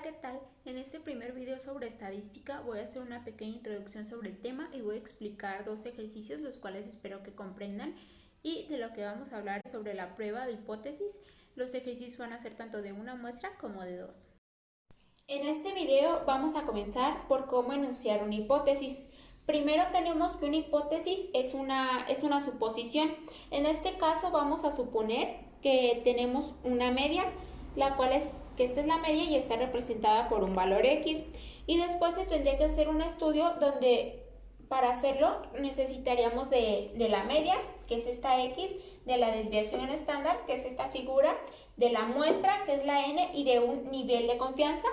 Hola, ¿qué tal? En este primer video sobre estadística voy a hacer una pequeña introducción sobre el tema y voy a explicar dos ejercicios los cuales espero que comprendan, y de lo que vamos a hablar es sobre la prueba de hipótesis. Los ejercicios van a ser tanto de una muestra como de dos. En este video vamos a comenzar por cómo enunciar una hipótesis. Primero tenemos que una hipótesis es una suposición. En este caso vamos a suponer que tenemos una media, la cual es que esta es la media y está representada por un valor X. Y después se tendría que hacer un estudio donde para hacerlo necesitaríamos de la media, que es esta X, de la desviación estándar, que es esta figura, de la muestra, que es la N, y de un nivel de confianza,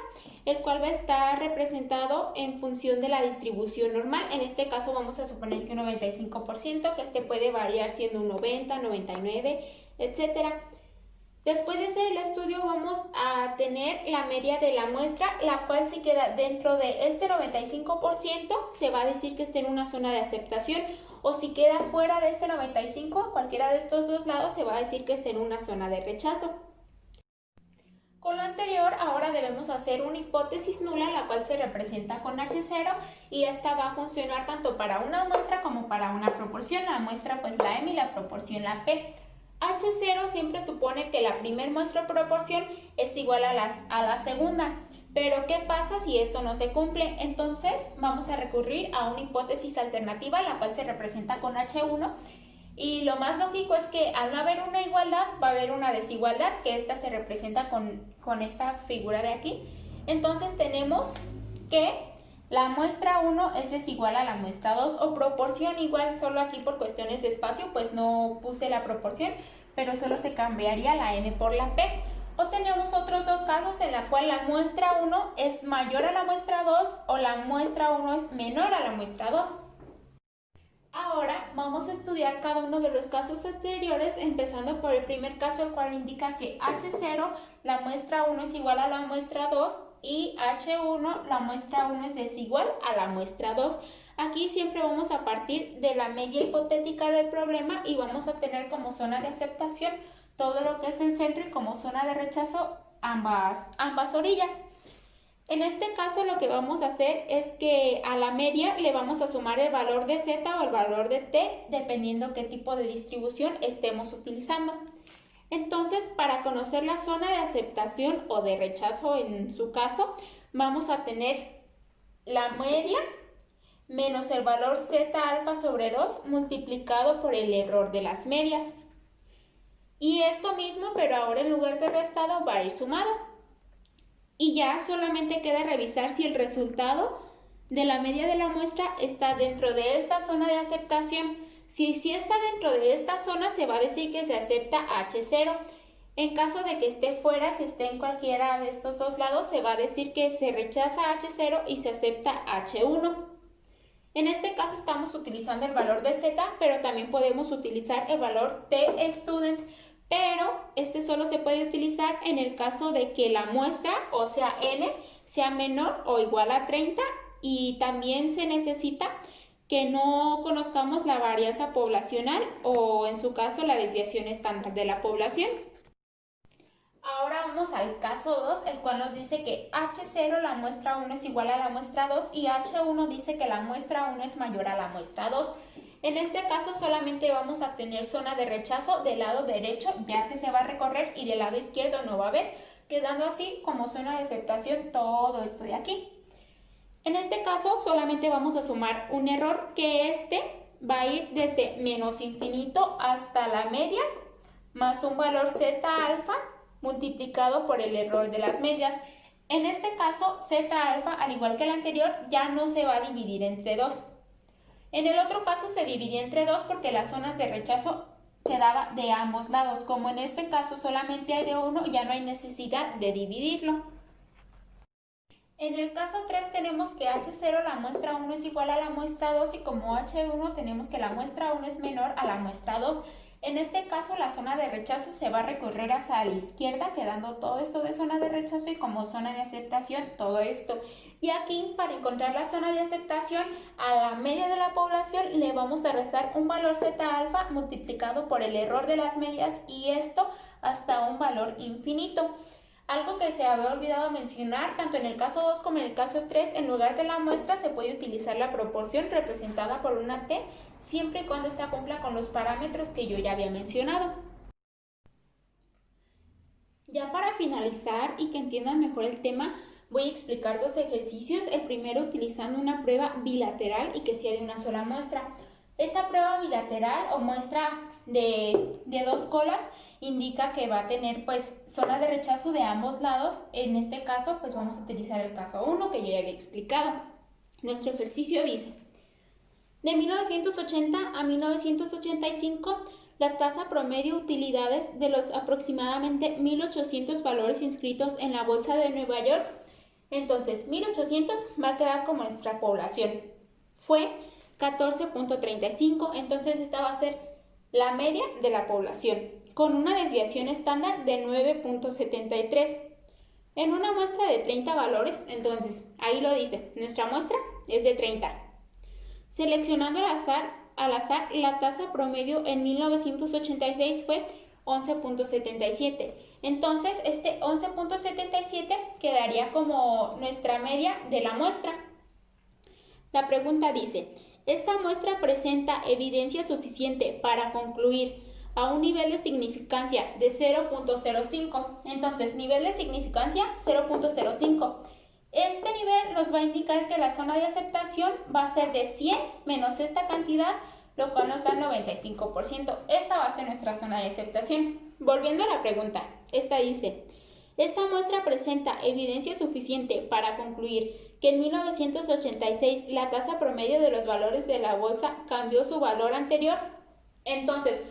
el cual va a estar representado en función de la distribución normal. En este caso vamos a suponer que un 95%, que este puede variar siendo un 90, 99, etc. Después de hacer el estudio vamos a tener la media de la muestra, la cual si queda dentro de este 95% se va a decir que está en una zona de aceptación, o si queda fuera de este 95, cualquiera de estos dos lados, se va a decir que está en una zona de rechazo. Con lo anterior, ahora debemos hacer una hipótesis nula, la cual se representa con H0, y esta va a funcionar tanto para una muestra como para una proporción. La muestra pues la M y la proporción la P. H0 siempre supone que la primera muestra o proporción es igual a la segunda. Pero ¿qué pasa si esto no se cumple? Entonces vamos a recurrir a una hipótesis alternativa, la cual se representa con H1. Y lo más lógico es que al no haber una igualdad, va a haber una desigualdad, que esta se representa con esta figura de aquí. Entonces tenemos que la muestra 1 es desigual a la muestra 2, o proporción igual, solo aquí por cuestiones de espacio pues no puse la proporción, pero solo se cambiaría la M por la P. O tenemos otros dos casos en la cual la muestra 1 es mayor a la muestra 2 o la muestra 1 es menor a la muestra 2. Ahora vamos a estudiar cada uno de los casos anteriores, empezando por el primer caso, el cual indica que H0, la muestra 1 es igual a la muestra 2, y H1, la muestra 1 es desigual a la muestra 2. Aquí siempre vamos a partir de la media hipotética del problema y vamos a tener como zona de aceptación todo lo que es el centro y como zona de rechazo ambas orillas. En este caso lo que vamos a hacer es que a la media le vamos a sumar el valor de Z o el valor de T, dependiendo qué tipo de distribución estemos utilizando. Entonces, para conocer la zona de aceptación o de rechazo en su caso, vamos a tener la media menos el valor Z alfa sobre 2 multiplicado por el error de las medias. Y esto mismo, pero ahora en lugar de restado, va a ir sumado. Y ya solamente queda revisar si el resultado de la media de la muestra está dentro de esta zona de aceptación. Si está dentro de esta zona, se va a decir que se acepta H0. En caso de que esté fuera, que esté en cualquiera de estos dos lados, se va a decir que se rechaza H0 y se acepta H1. En este caso estamos utilizando el valor de Z, pero también podemos utilizar el valor T student, pero este solo se puede utilizar en el caso de que la muestra, o sea N, sea menor o igual a 30, y también se necesita que no conozcamos la varianza poblacional o en su caso la desviación estándar de la población. Ahora vamos al caso 2, el cual nos dice que H0, la muestra 1 es igual a la muestra 2, y H1 dice que la muestra 1 es mayor a la muestra 2. En este caso solamente vamos a tener zona de rechazo del lado derecho, ya que se va a recorrer, y del lado izquierdo no va a haber, quedando así como zona de aceptación todo esto de aquí. En este caso solamente vamos a sumar un error, que este va a ir desde menos infinito hasta la media, más un valor Z alfa multiplicado por el error de las medias. En este caso, Z alfa, al igual que el anterior, ya no se va a dividir entre 2. En el otro caso se dividía entre 2 porque las zonas de rechazo quedaba de ambos lados. Como en este caso solamente hay de uno, ya no hay necesidad de dividirlo. En el caso 3 tenemos que H0, la muestra 1 es igual a la muestra 2, y como H1 tenemos que la muestra 1 es menor a la muestra 2. En este caso la zona de rechazo se va a recorrer hacia la izquierda, quedando todo esto de zona de rechazo, y como zona de aceptación todo esto. Y aquí, para encontrar la zona de aceptación, a la media de la población le vamos a restar un valor Z alfa multiplicado por el error de las medias, y esto hasta un valor infinito. Algo que se había olvidado mencionar, tanto en el caso 2 como en el caso 3, en lugar de la muestra se puede utilizar la proporción representada por una t, siempre y cuando ésta cumpla con los parámetros que yo ya había mencionado. Ya para finalizar y que entiendan mejor el tema, voy a explicar dos ejercicios, el primero utilizando una prueba bilateral y que sea de una sola muestra. Esta prueba bilateral o muestra de dos colas indica que va a tener pues zona de rechazo de ambos lados. En este caso pues vamos a utilizar el caso 1 que yo ya había explicado. Nuestro ejercicio dice: de 1980 a 1985, la tasa promedio de utilidades de los aproximadamente 1.800 valores inscritos en la Bolsa de Nueva York. Entonces, 1.800 va a quedar como nuestra población. Fue 14.35, entonces esta va a ser la media de la población, con una desviación estándar de 9.73. En una muestra de 30 valores, entonces, ahí lo dice, nuestra muestra es de 30. Seleccionando al azar, la tasa promedio en 1986 fue 11.77. Entonces, este 11.77 quedaría como nuestra media de la muestra. La pregunta dice: ¿esta muestra presenta evidencia suficiente para concluir a un nivel de significancia de 0.05? Entonces, nivel de significancia 0.05. Este nivel nos va a indicar que la zona de aceptación va a ser de 100 menos esta cantidad, lo cual nos da 95%. Esa va a ser nuestra zona de aceptación. Volviendo a la pregunta, esta dice: ¿esta muestra presenta evidencia suficiente para concluir que en 1986 la tasa promedio de los valores de la bolsa cambió su valor anterior? Entonces,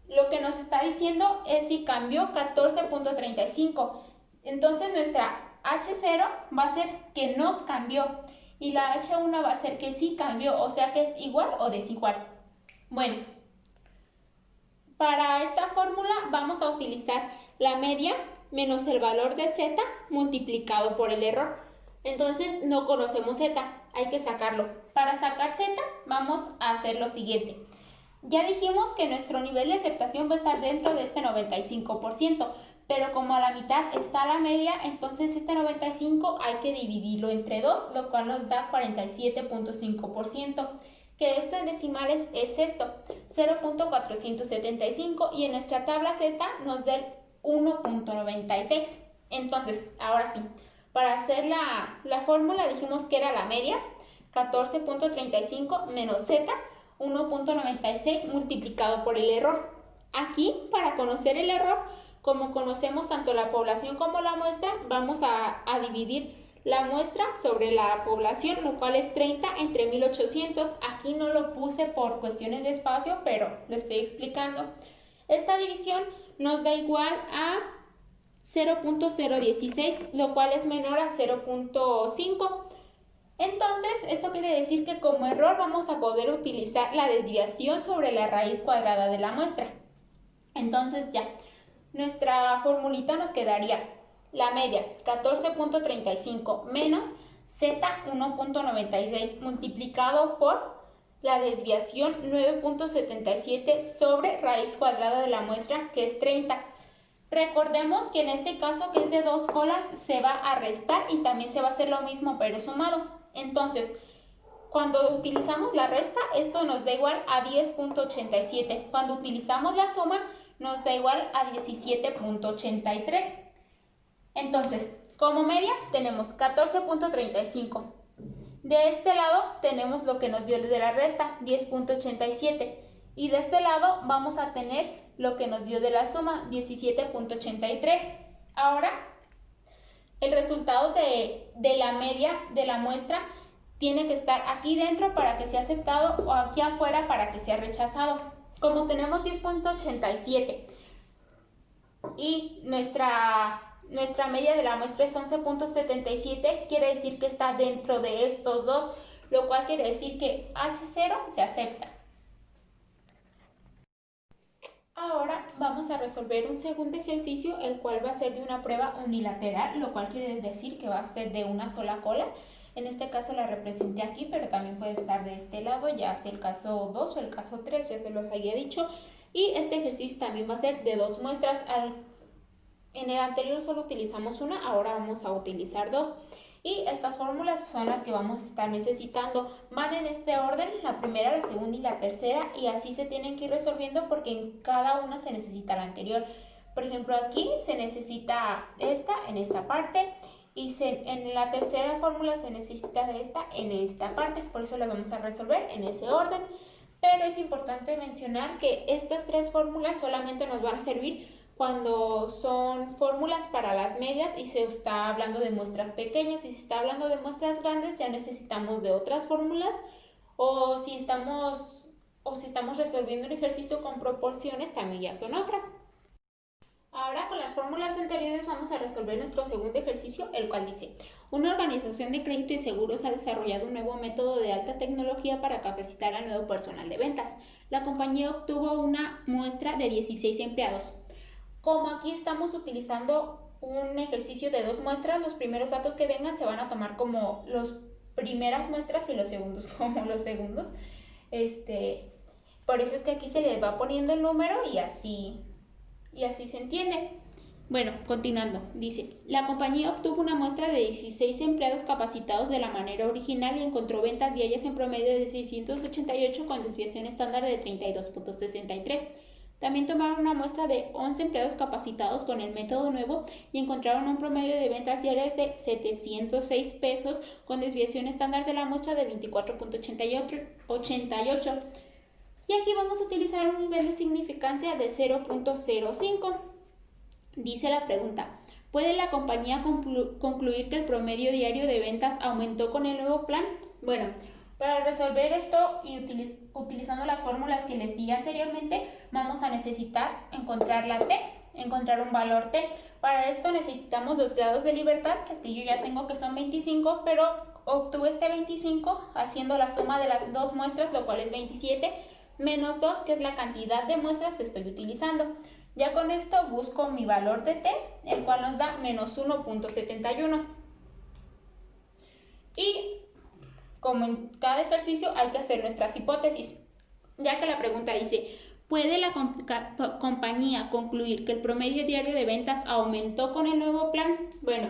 lo que nos está diciendo es si cambió 14.35. Entonces, nuestra H0 va a ser que no cambió y la H1 va a ser que sí cambió, o sea que es igual o desigual. Bueno, para esta fórmula vamos a utilizar la media menos el valor de z multiplicado por el error. Entonces no conocemos z, hay que sacarlo. Para sacar z vamos a hacer lo siguiente. Ya dijimos que nuestro nivel de aceptación va a estar dentro de este 95%, pero como a la mitad está la media, entonces este 95 hay que dividirlo entre 2, lo cual nos da 47.5%, que esto en decimales es esto, 0.475, y en nuestra tabla Z nos da el 1.96. Entonces, ahora sí, para hacer la fórmula dijimos que era la media, 14.35 menos Z, 1.96 multiplicado por el error. Aquí, para conocer el error, como conocemos tanto la población como la muestra, vamos a dividir la muestra sobre la población, lo cual es 30 entre 1800. Aquí no lo puse por cuestiones de espacio, pero lo estoy explicando. Esta división nos da igual a 0.016, lo cual es menor a 0.5. Entonces, esto quiere decir que como error vamos a poder utilizar la desviación sobre la raíz cuadrada de la muestra. Entonces ya, nuestra formulita nos quedaría la media 14.35 menos z 1.96 multiplicado por la desviación 9.77 sobre raíz cuadrada de la muestra, que es 30. Recordemos que en este caso, que es de dos colas, se va a restar y también se va a hacer lo mismo pero sumado. Entonces, cuando utilizamos la resta, esto nos da igual a 10.87. Cuando utilizamos la suma, nos da igual a 17.83. Entonces, como media tenemos 14.35. De este lado tenemos lo que nos dio de la resta, 10.87. Y de este lado vamos a tener lo que nos dio de la suma, 17.83. Ahora, el resultado de la media de la muestra tiene que estar aquí dentro para que sea aceptado o aquí afuera para que sea rechazado. Como tenemos 10.87 y nuestra media de la muestra es 11.77, quiere decir que está dentro de estos dos, lo cual quiere decir que H0 se acepta. Ahora vamos a resolver un segundo ejercicio, el cual va a ser de una prueba unilateral, lo cual quiere decir que va a ser de una sola cola. En este caso la representé aquí, pero también puede estar de este lado, ya sea el caso 2 o el caso 3, ya se los había dicho. Y este ejercicio también va a ser de dos muestras, En el anterior solo utilizamos una, ahora vamos a utilizar dos. Y estas fórmulas son las que vamos a estar necesitando. Van en este orden, la primera, la segunda y la tercera, y así se tienen que ir resolviendo porque en cada una se necesita la anterior. Por ejemplo, aquí se necesita esta en esta parte y en la tercera fórmula se necesita de esta en esta parte. Por eso las vamos a resolver en ese orden. Pero es importante mencionar que estas tres fórmulas solamente nos van a servir cuando son fórmulas para las medias y se está hablando de muestras pequeñas. Y si se está hablando de muestras grandes ya necesitamos de otras fórmulas, o si estamos resolviendo un ejercicio con proporciones también ya son otras. Ahora con las fórmulas anteriores vamos a resolver nuestro segundo ejercicio, el cual dice: una organización de crédito y seguros ha desarrollado un nuevo método de alta tecnología para capacitar al nuevo personal de ventas. La compañía obtuvo una muestra de 16 empleados. Como aquí estamos utilizando un ejercicio de dos muestras, los primeros datos que vengan se van a tomar como las primeras muestras y los segundos como los segundos. Por eso es que aquí se le va poniendo el número y así se entiende. Bueno, continuando, dice: la compañía obtuvo una muestra de 16 empleados capacitados de la manera original y encontró ventas diarias en promedio de 688 con desviación estándar de 32.63. También tomaron una muestra de 11 empleados capacitados con el método nuevo y encontraron un promedio de ventas diarias de 706 pesos con desviación estándar de la muestra de 24.88. Y aquí vamos a utilizar un nivel de significancia de 0.05. Dice la pregunta: ¿puede la compañía concluir que el promedio diario de ventas aumentó con el nuevo plan? Bueno, para resolver esto y utilizando las fórmulas que les di anteriormente, vamos a necesitar encontrar la T, encontrar un valor T. Para esto necesitamos los grados de libertad, que aquí yo ya tengo que son 25, pero obtuve este 25 haciendo la suma de las dos muestras, lo cual es 27, menos 2, que es la cantidad de muestras que estoy utilizando. Ya con esto busco mi valor de T, el cual nos da menos 1.71. Y como en cada ejercicio hay que hacer nuestras hipótesis, ya que la pregunta dice: ¿puede la compañía concluir que el promedio diario de ventas aumentó con el nuevo plan? Bueno,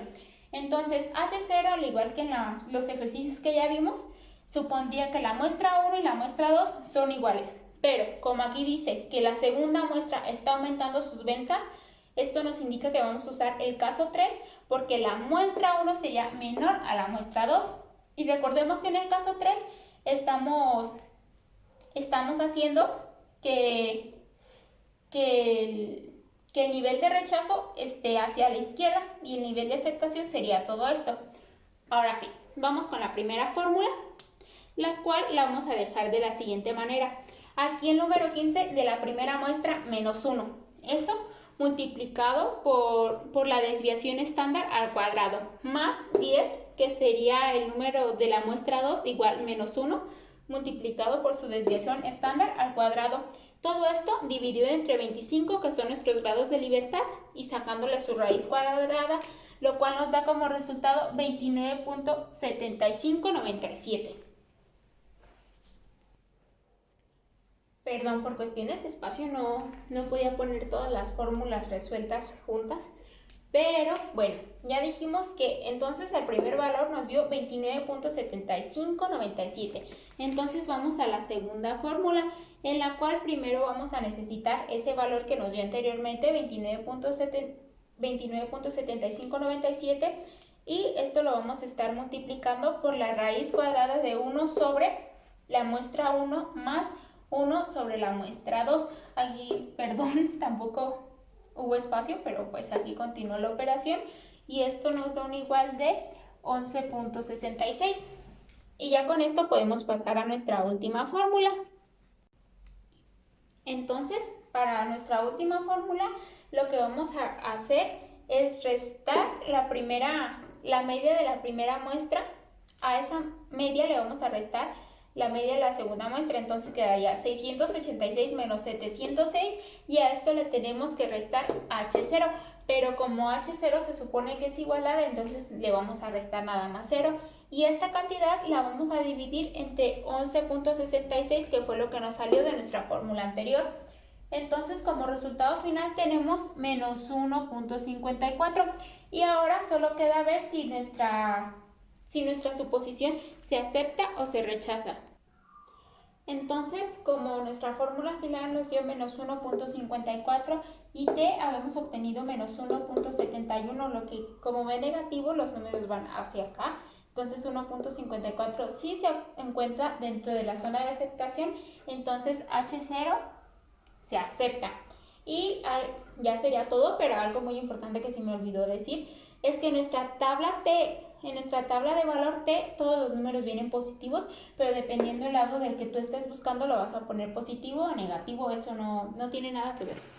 entonces H0, al igual que en los ejercicios que ya vimos, supondría que la muestra 1 y la muestra 2 son iguales. Pero como aquí dice que la segunda muestra está aumentando sus ventas, esto nos indica que vamos a usar el caso 3 porque la muestra 1 sería menor a la muestra 2. Y recordemos que en el caso 3 estamos haciendo que el nivel de rechazo esté hacia la izquierda y el nivel de aceptación sería todo esto. Ahora sí, vamos con la primera fórmula, la cual la vamos a dejar de la siguiente manera. Aquí el número 15 de la primera muestra menos 1. Eso multiplicado por la desviación estándar al cuadrado, más 10, que sería el número de la muestra 2, igual menos 1, multiplicado por su desviación estándar al cuadrado. Todo esto dividido entre 25, que son nuestros grados de libertad, y sacándole su raíz cuadrada, lo cual nos da como resultado 29.7597. Perdón, por cuestiones de espacio no podía poner todas las fórmulas resueltas juntas. Pero bueno, ya dijimos que entonces el primer valor nos dio 29.7597. Entonces vamos a la segunda fórmula, en la cual primero vamos a necesitar ese valor que nos dio anteriormente, 29.7597, y esto lo vamos a estar multiplicando por la raíz cuadrada de 1 sobre la muestra 1 más 1 sobre la muestra 2. Aquí, perdón, tampoco hubo espacio, pero pues aquí continuó la operación y esto nos da un igual de 11.66. Y ya con esto podemos pasar a nuestra última fórmula. Entonces, para nuestra última fórmula, lo que vamos a hacer es restar la media de la primera muestra. A esa media le vamos a restar la media de la segunda muestra, entonces quedaría 686 menos 706 y a esto le tenemos que restar H0, pero como H0 se supone que es igualdad, entonces le vamos a restar nada más 0 y esta cantidad la vamos a dividir entre 11.66, que fue lo que nos salió de nuestra fórmula anterior. Entonces, como resultado final tenemos menos 1.54. Y ahora solo queda ver si nuestra suposición se acepta o se rechaza. Entonces, como nuestra fórmula final nos dio menos 1.54 y t habíamos obtenido menos 1.71, lo que como ve negativo los números van hacia acá. Entonces 1.54 sí se encuentra dentro de la zona de aceptación, entonces H0 se acepta. Y ya sería todo, pero algo muy importante que se me olvidó decir es que en nuestra tabla de valor t, todos los números vienen positivos, pero dependiendo del lado del que tú estés buscando lo vas a poner positivo o negativo, eso no tiene nada que ver.